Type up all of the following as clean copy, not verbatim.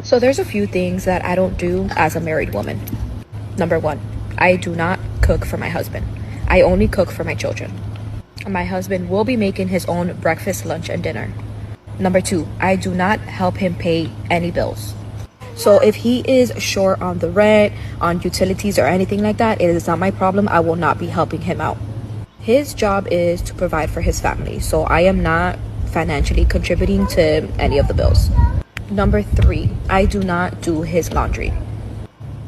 So there's a few things that I don't do as a married woman. Number one, I do not cook for my husband. I only cook for my children. My husband will be making his own breakfast, lunch, and dinner. Number two, I do not help him pay any bills. So if he is short on the rent, on utilities, or anything like that, it is not my problem. I will not be helping him out. His job is to provide for his family, so I am not financially contributing to any of the bills. Number three, I do not do his laundry.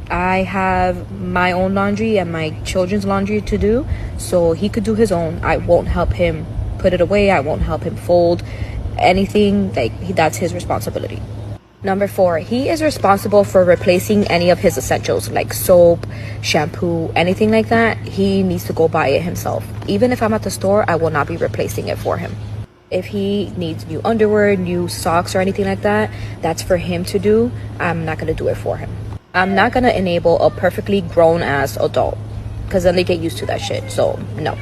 I have my own laundry and my children's laundry to do, so he could do his own. I won't help him put it away. I won't help him fold anything. That's his responsibility. Number four, he is responsible for replacing any of his essentials like soap, shampoo, anything like that. He needs to go buy it himself. Even if I'm at the store, I will not be replacing it for him. If he needs new underwear, new socks, or anything like that, that's for him to do. I'm not going to do it for him. I'm not going to enable a perfectly grown ass adult because then they get used to that shit. So, no.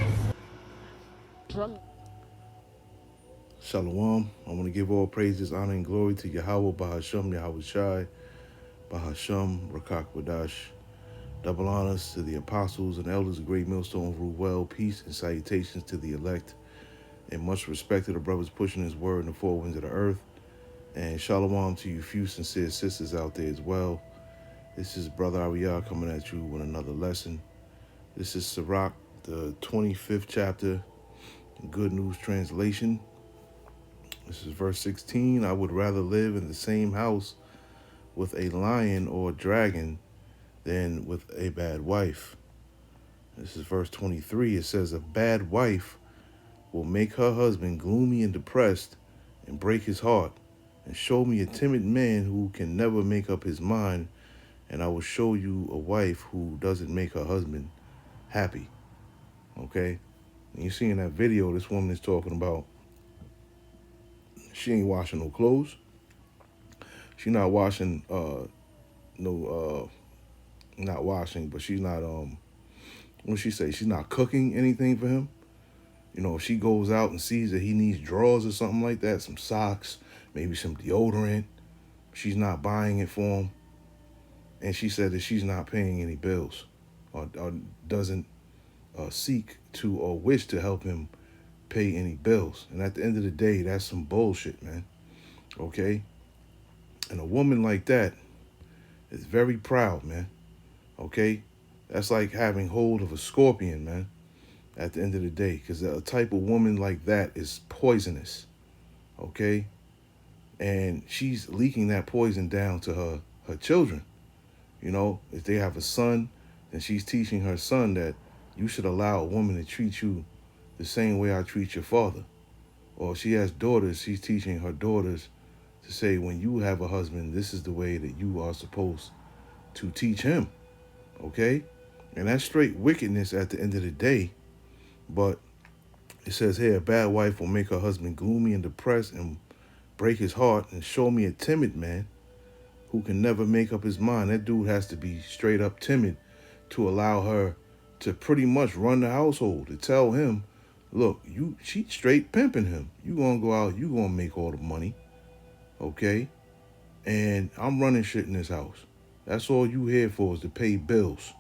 Shalom. I want to give all praises, honor, and glory to Yahweh, Bahasham, Yahweh Shai, Bahasham, Rakak Wadash. Double honors to the apostles and elders of Great Millstone rule well. Peace and salutations to the elect. And much respect to the brothers pushing his word in the four winds of the earth. And shalom to you few sincere sisters out there as well. This is Brother Ariyah coming at you with another lesson. This is Sirach, the 25th chapter, Good News Translation. This is verse 16. I would rather live in the same house with a lion or a dragon than with a bad wife. This is verse 23. It says, a bad wife will make her husband gloomy and depressed and break his heart, and show me a timid man who can never make up his mind, and I will show you a wife who doesn't make her husband happy. Okay? And you see in that video, this woman is talking about she ain't washing no clothes. She not washing not washing, but she's not what she say? She's not cooking anything for him. You know, if she goes out and sees that he needs drawers or something like that, some socks, maybe some deodorant, she's not buying it for him. And she said that she's not paying any bills or doesn't seek to or wish to help him pay any bills. And at the end of the day, that's some bullshit, man. Okay? And a woman like that is very proud, man. Okay? That's like having hold of a scorpion, man, at the end of the day. Because a type of woman like that is poisonous. Okay? And she's leaking that poison down to her children. You know, if they have a son, then she's teaching her son that you should allow a woman to treat you the same way I treat your father. Or if she has daughters, she's teaching her daughters to say, when you have a husband, this is the way that you are supposed to teach him. Okay? And that's straight wickedness at the end of the day. But it says here, a bad wife will make her husband gloomy and depressed and break his heart, and show me a timid man who can never make up his mind. That dude has to be straight up timid to allow her to pretty much run the household, to tell him, look, she straight pimping him. You gonna go out, you gonna make all the money, okay? And I'm running shit in this house. That's all you here for, is to pay bills,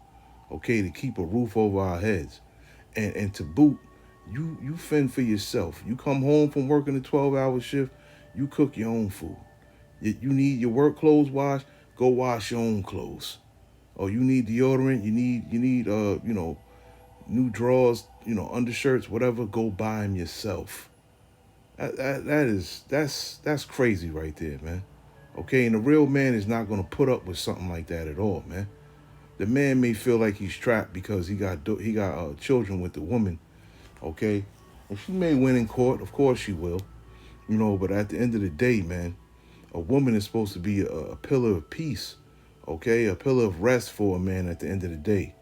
okay? To keep a roof over our heads. And to boot, you fend for yourself. You come home from working a 12-hour shift, you cook your own food. You need your work clothes washed, go wash your own clothes. Or you need deodorant, you need new drawers, undershirts, whatever, go buy them yourself. That's crazy right there, man. Okay, and a real man is not gonna put up with something like that at all, man. The man may feel like he's trapped because he got children with the woman, okay? And she may win in court, of course she will, but at the end of the day, man, a woman is supposed to be a pillar of peace, okay? A pillar of rest for a man at the end of the day.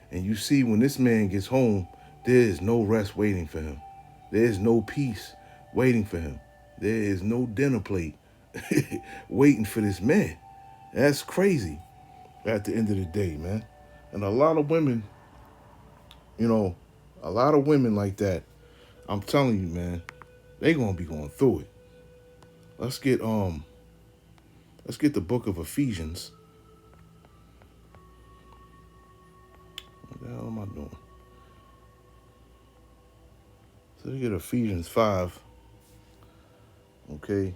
And you see, when this man gets home, there is no rest waiting for him. There is no peace waiting for him. There is no dinner plate waiting for this man. That's crazy at the end of the day, man. And a lot of women, like that, I'm telling you, man, they gonna be going through it. Let's get Let's get the book of Ephesians. What the hell am I doing? So we get Ephesians 5, okay,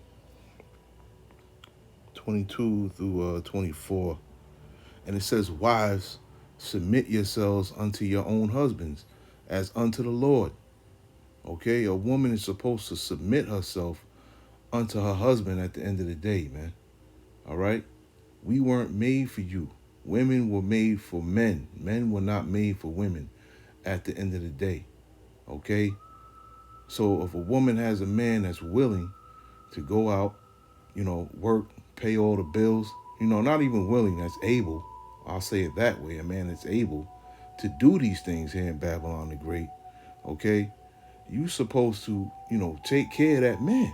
22 through 24. And it says, wives, submit yourselves unto your own husbands, as unto the Lord. Okay, a woman is supposed to submit herself unto her husband at the end of the day, man. All right? We weren't made for you. Women were made for men. Men were not made for women at the end of the day. Okay? So if a woman has a man that's willing to go out, work, pay all the bills, not even willing, that's able, I'll say it that way, a man that's able to do these things here in Babylon the Great, okay? You supposed to, take care of that man,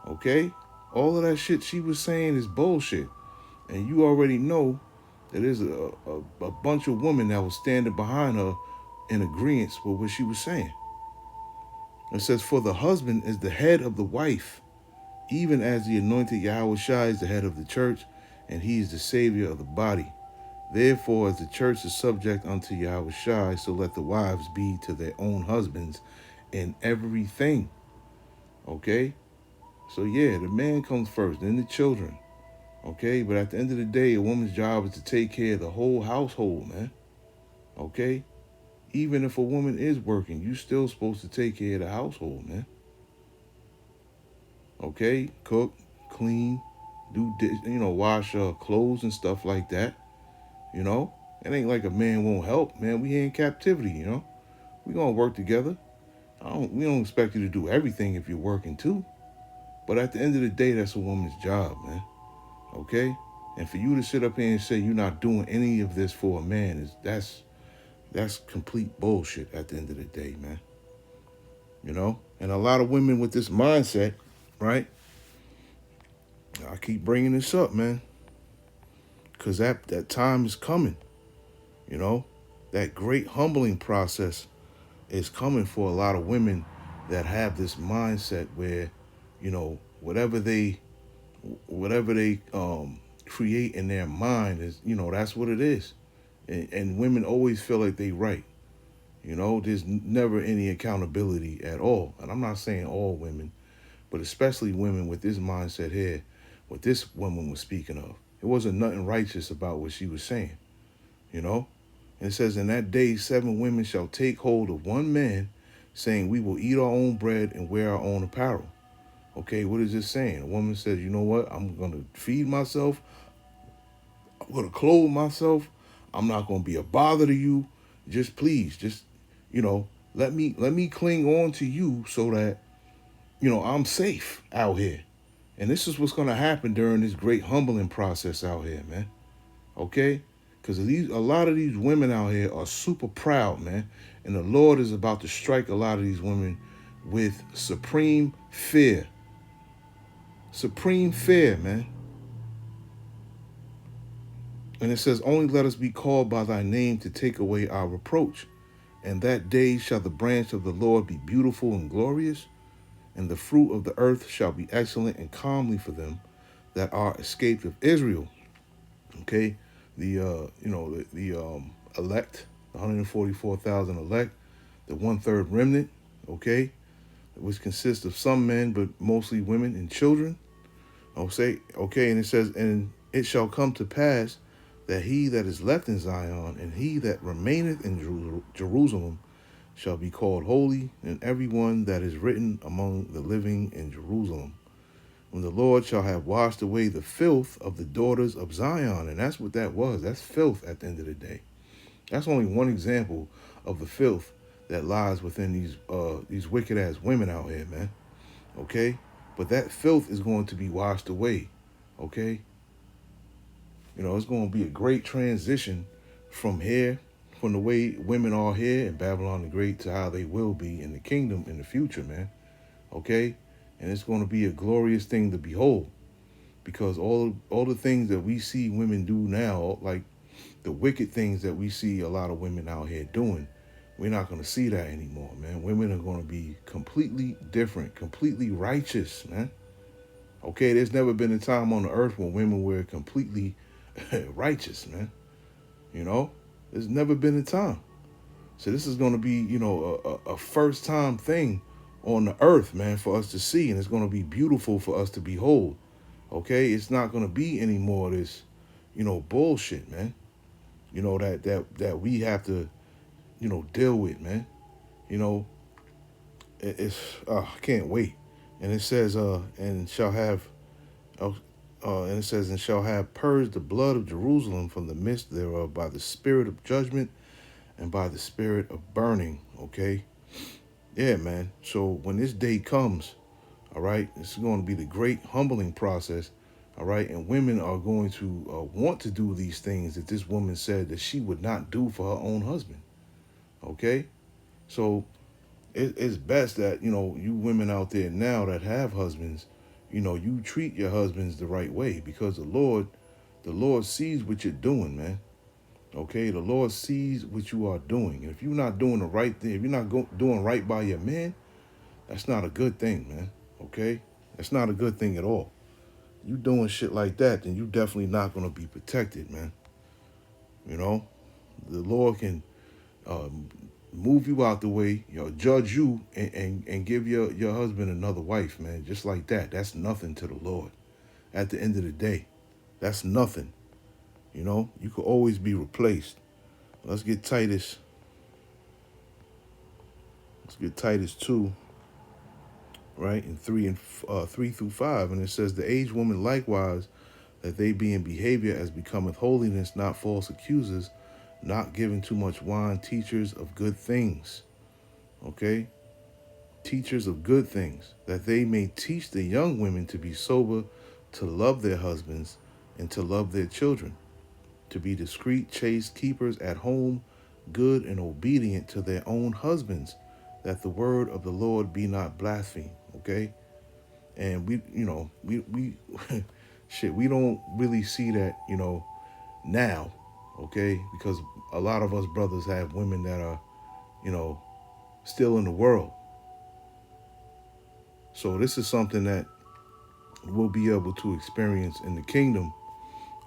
okay? All of that shit she was saying is bullshit. And you already know that there's a bunch of women that was standing behind her in agreement with what she was saying. It says, for the husband is the head of the wife, even as the anointed Yahweh Shai is the head of the church, and he is the savior of the body. Therefore, as the church is subject unto Yahweh Shai, so let the wives be to their own husbands in everything. Okay? So yeah, the man comes first, then the children. Okay? But at the end of the day, a woman's job is to take care of the whole household, man. Okay? Even if a woman is working, you still supposed to take care of the household, man. Okay? Cook, clean, wash clothes and stuff like that. It ain't like a man won't help, man. We here in captivity, We gonna work together. We don't expect you to do everything if you're working too. But at the end of the day, that's a woman's job, man. Okay? And for you to sit up here and say you're not doing any of this for a man, that's complete bullshit at the end of the day, man. And a lot of women with this mindset, right? I keep bringing this up, man. Because that time is coming, That great humbling process is coming for a lot of women that have this mindset where, whatever they create in their mind is, that's what it is. And women always feel like they right. There's never any accountability at all. And I'm not saying all women, but especially women with this mindset here, what this woman was speaking of. It wasn't nothing righteous about what she was saying, And it says, in that day, 7 women shall take hold of one man, saying, we will eat our own bread and wear our own apparel. Okay, what is this saying? A woman says, you know what? I'm going to feed myself. I'm going to clothe myself. I'm not going to be a bother to you. Just please, let me cling on to you so that, I'm safe out here. And this is what's going to happen during this great humbling process out here, man. Okay? Because a lot of these women out here are super proud, man. And the Lord is about to strike a lot of these women with supreme fear. Supreme fear, man. And it says, only let us be called by thy name to take away our reproach. And that day shall the branch of the Lord be beautiful and glorious, and the fruit of the earth shall be excellent and comely for them that are escaped of Israel. Okay, the elect, the 144,000 elect, the 1/3 remnant. Okay, which consists of some men but mostly women and children. Okay, and it says, and it shall come to pass that he that is left in Zion and he that remaineth in Jerusalem shall be called holy, and every one that is written among the living in Jerusalem. When the Lord shall have washed away the filth of the daughters of Zion. And that's what that was. That's filth at the end of the day. That's only one example of the filth that lies within these wicked ass women out here, man. Okay? But that filth is going to be washed away. Okay? It's going to be a great transition from the way women are here in Babylon the Great to how they will be in the kingdom in the future, man. Okay? And it's going to be a glorious thing to behold, because all the things that we see women do now, like the wicked things that we see a lot of women out here doing, we're not going to see that anymore, man. Women are going to be completely different, completely righteous, man. Okay, there's never been a time on the earth when women were completely righteous, man. You know, there's never been a time. So this is going to be, a first time thing on the earth, man, for us to see, and it's going to be beautiful for us to behold. Okay, it's not going to be any more of this, bullshit, man. That we have to, deal with, man. You know, it's I can't wait. And it says, uh, and it says, and shall have purged the blood of Jerusalem from the midst thereof by the spirit of judgment and by the spirit of burning. Okay, yeah, man. So when this day comes, all right, this is going to be the great humbling process. All right, and women are going to want to do these things that this woman said that she would not do for her own husband. Okay, so it's best that you women out there now that have husbands, you treat your husbands the right way, because the Lord sees what you're doing, man. Okay, the Lord sees what you are doing, and if you're not doing the right thing, if you're not doing right by your man, that's not a good thing, man. Okay, that's not a good thing at all. You doing shit like that, then you definitely not gonna be protected, man. You know, the Lord can um, move you out the way, judge you, and give your husband another wife, man, just like that. That's nothing to the Lord. At the end of the day, that's nothing. You could always be replaced. Let's get Titus. Let's get Titus 2, right, in 3 through 5, and it says, the aged woman likewise, that they be in behavior as becometh holiness, not false accusers, not giving too much wine, teachers of good things. Okay, teachers of good things, that they may teach the young women to be sober, to love their husbands, and to love their children, to be discreet, chaste, keepers at home, good and obedient to their own husbands, that the word of the Lord be not blasphemed. Okay, and we shit, we don't really see that, now. Okay, because a lot of us brothers have women that are, you know, still in the world. So this is something that we'll be able to experience in the kingdom.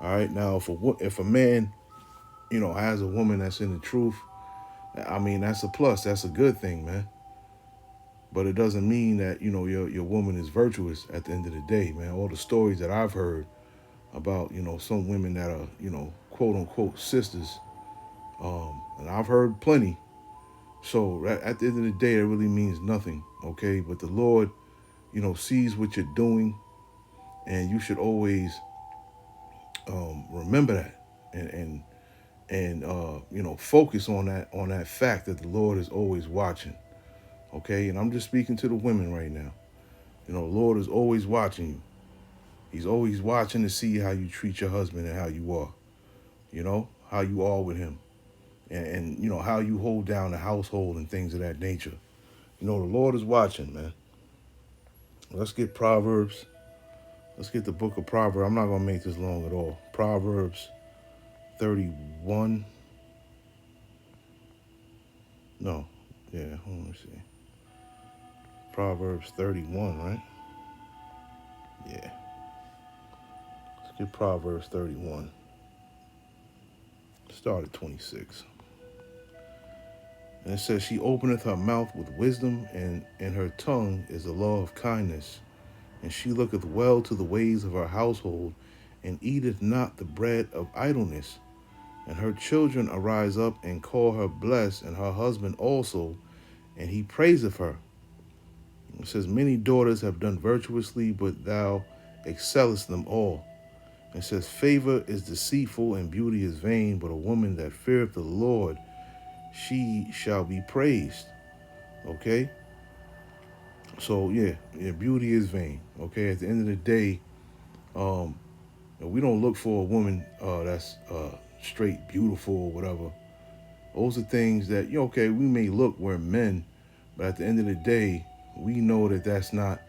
All right, now if a man, has a woman that's in the truth, I mean, that's a plus. That's a good thing, man. But it doesn't mean that your woman is virtuous at the end of the day, man. All the stories that I've heard about some women that are quote unquote sisters, and I've heard plenty. So at the end of the day, it really means nothing, okay? But the Lord, sees what you're doing, and you should always remember that, and focus on that fact that the Lord is always watching, okay? And I'm just speaking to the women right now. The Lord is always watching you. He's always watching to see how you treat your husband and how you are, how you are with him, and how you hold down the household and things of that nature. The Lord is watching, man. Let's get Proverbs. Let's get the book of Proverbs. I'm not going to make this long at all. Proverbs 31. No. Yeah, hold on, let's see. Proverbs 31, right? Yeah. Let's get Proverbs 31. Start at 26. And it says, she openeth her mouth with wisdom, and in her tongue is the law of kindness. And she looketh well to the ways of her household, and eateth not the bread of idleness. And her children arise up and call her blessed, and her husband also, and he praiseth her. It says, many daughters have done virtuously, but thou excellest them all. It says, favor is deceitful and beauty is vain, but a woman that feareth the Lord, she shall be praised. Okay? So yeah, beauty is vain. Okay, at the end of the day, we don't look for a woman that's straight beautiful or whatever. Those are things that okay, we may look, we're men, but at the end of the day, we know that that's not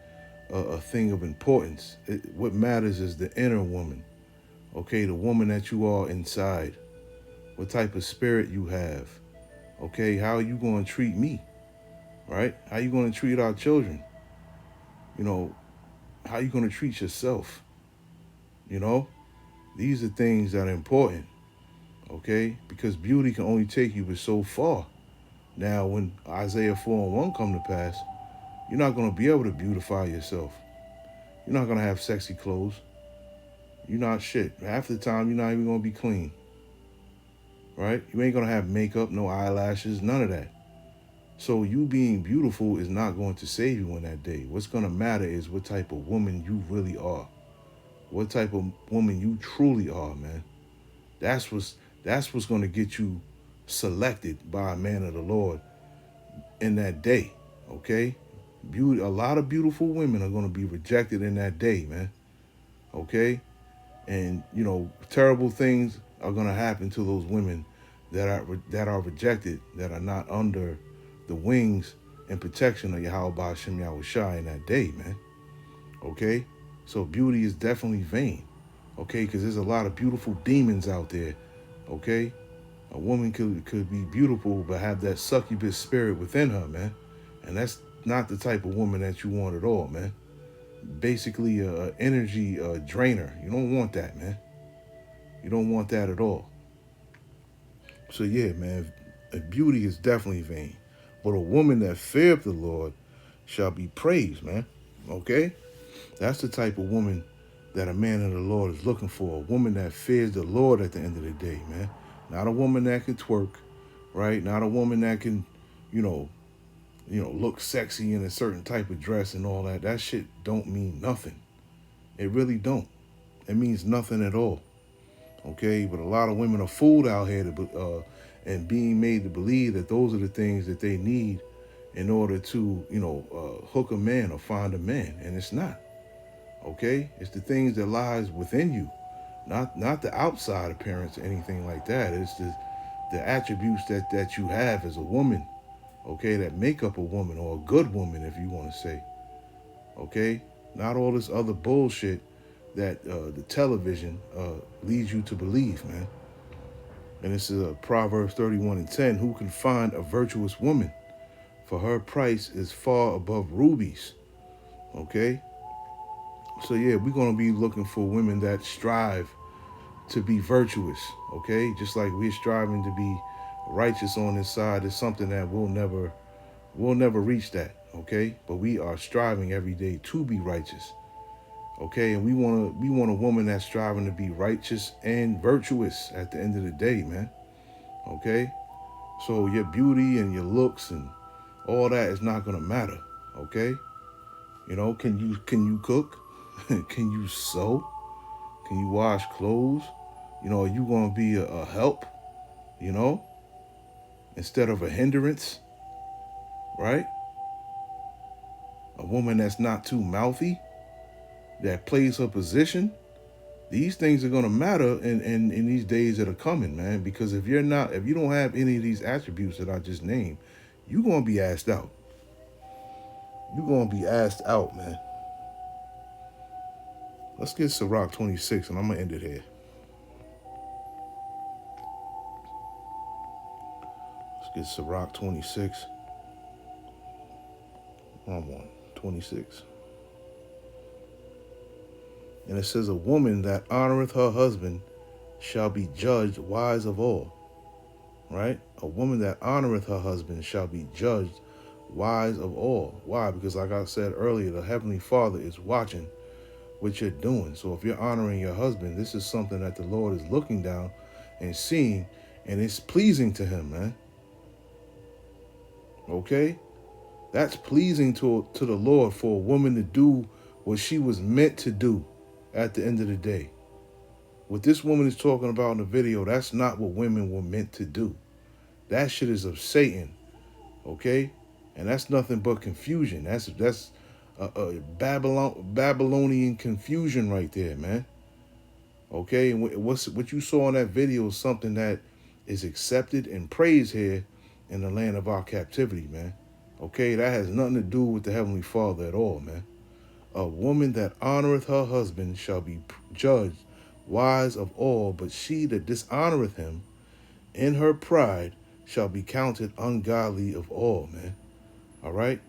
a thing of importance. What matters is the inner woman. Okay, the woman that you are inside. What type of spirit you have. Okay, how are you going to treat me? Right? How are you going to treat our children? You know, How you going to treat yourself? You know, these are things that are important, okay? Because beauty can only take you but so far. Now, when Isaiah 4 and 1 come to pass, you're not going to be able to beautify yourself. You're not going to have sexy clothes. You're not shit. Half the time, you're not even going to be clean, right? You ain't going to have makeup, no eyelashes, none of that. So you being beautiful is not going to save you in that day. What's going to matter is what type of woman you really are. What type of woman you truly are, man. That's what's going to get you selected by a man of the Lord in that day, okay? A lot of beautiful women are going to be rejected in that day, man, okay? And, terrible things are going to happen to those women that are rejected, that are not under the wings and protection of Yahweh Hashem Yahushai in that day, man, okay? So beauty is definitely vain, okay? Because there's a lot of beautiful demons out there, okay? A woman could be beautiful but have that succubus spirit within her, man. And that's not the type of woman that you want at all, man. Basically, a energy drainer. You don't want that, man. You don't want that at all. So yeah, man, beauty is definitely vain. But a woman that feareth the Lord shall be praised, man. Okay? That's the type of woman that a man of the Lord is looking for. A woman that fears the Lord at the end of the day, man. Not a woman that can twerk, right? Not a woman that can, look sexy in a certain type of dress and all that. That shit don't mean nothing. It really don't. It means nothing at all. Okay? But a lot of women are fooled out here and being made to believe that those are the things that they need in order to, hook a man or find a man. And it's not. Okay? It's the things that lies within you. Not the outside appearance or anything like that. It's the attributes that you have as a woman, okay, that make up a woman, or a good woman, if you want to say, okay? Not all this other bullshit that the television leads you to believe, man. And this is Proverbs 31 and 10. Who can find a virtuous woman? For her price is far above rubies, okay? So yeah, we're going to be looking for women that strive to be virtuous, okay? Just like we're striving to be righteous on this side. It's something that we'll never reach that, okay? But we are striving every day to be righteous, okay? And we want a woman that's striving to be righteous and virtuous at the end of the day, man, okay? So your beauty and your looks and all that is not going to matter, okay? Can you cook? Can you sew? Can you wash clothes? Are you going to be a help, instead of a hindrance, right? A woman that's not too mouthy, that plays her position. These things are going to matter in these days that are coming, man, because if you don't have any of these attributes that I just named, you're going to be asked out. You're going to be asked out, man. Let's get Sirach 26, and I'm going to end it here. Let's get Sirach 26. Wrong one. 26. And it says, a woman that honoreth her husband shall be judged wise of all. Right? A woman that honoreth her husband shall be judged wise of all. Why? Because like I said earlier, the Heavenly Father is watching what you're doing. So if you're honoring your husband, this is something that the Lord is looking down and seeing, and it's pleasing to him, man. Okay? That's pleasing to the Lord for a woman to do what she was meant to do at the end of the day. What this woman is talking about in the video, that's not what women were meant to do. That shit is of Satan, okay? And that's nothing but confusion. That's a Babylonian confusion right there, man. Okay, and what you saw in that video is something that is accepted and praised here in the land of our captivity, man. Okay, that has nothing to do with the Heavenly Father at all, man. A woman that honoreth her husband shall be judged wise of all, but she that dishonoreth him in her pride shall be counted ungodly of all, man. All right?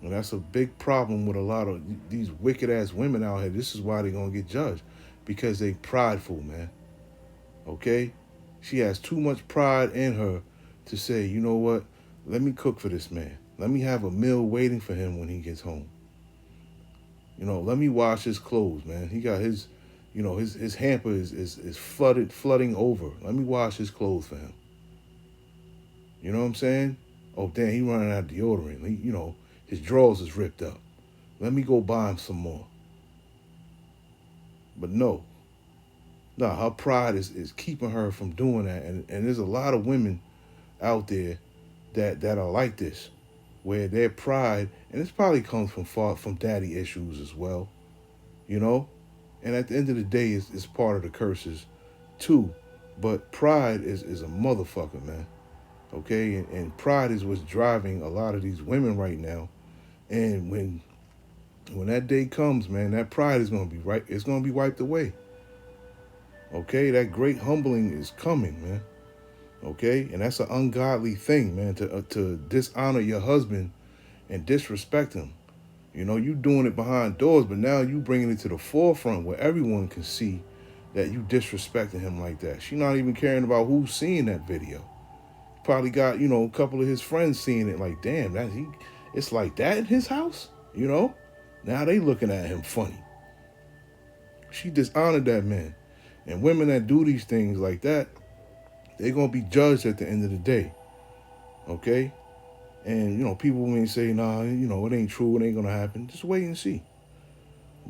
And that's a big problem with a lot of these wicked ass women out here. This is why they're gonna get judged. Because they prideful, man. Okay? She has too much pride in her to say, you know what? Let me cook for this man. Let me have a meal waiting for him when he gets home. Let me wash his clothes, man. He got his, his hamper is flooding over. Let me wash his clothes for him. You know what I'm saying? Oh damn, he running out of deodorant. His drawers is ripped up. Let me go buy him some more. But no, her pride is keeping her from doing that. And there's a lot of women out there that are like this, where their pride, and this probably comes from daddy issues as well, you know. And at the end of the day, it's part of the curses too. But pride is a motherfucker, man. Okay, and pride is what's driving a lot of these women right now. And when that day comes, man, that pride is gonna be right. It's gonna be wiped away. Okay, that great humbling is coming, man. Okay, and that's an ungodly thing, man, to dishonor your husband and disrespect him. You doing it behind doors, but now you bringing it to the forefront where everyone can see that you disrespecting him like that. She not even caring about who's seeing that video. Probably got a couple of his friends seeing it like, damn, it's like that in his house. Now they looking at him funny. She dishonored that man, and women that do these things like that, they're gonna be judged at the end of the day. Okay. And people may say, nah, it ain't true, it ain't gonna happen. Just wait and see.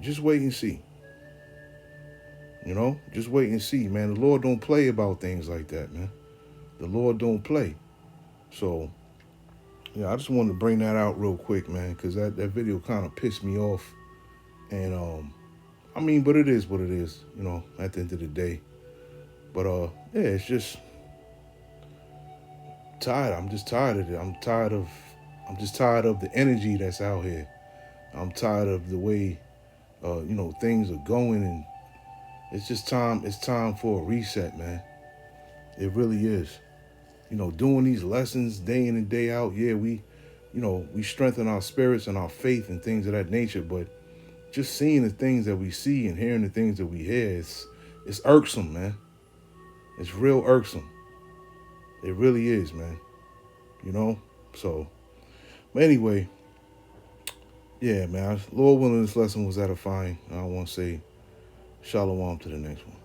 Just wait and see. Just wait and see, man. The Lord don't play about things like that, man. The Lord don't play. So, I just wanted to bring that out real quick, man, because that video kind of pissed me off. And but it is what it is, at the end of the day. But yeah, it's just tired. I'm just tired of it. I'm just tired of the energy that's out here. I'm tired of the way things are going, and it's just time. It's time for a reset, man. It really is. Doing these lessons day in and day out. Yeah, we strengthen our spirits and our faith and things of that nature. But just seeing the things that we see and hearing the things that we hear, it's irksome, man. It's real irksome. It really is, man. So, but anyway, yeah, man. Lord willing, this lesson was edifying. I want to say shalom to the next one.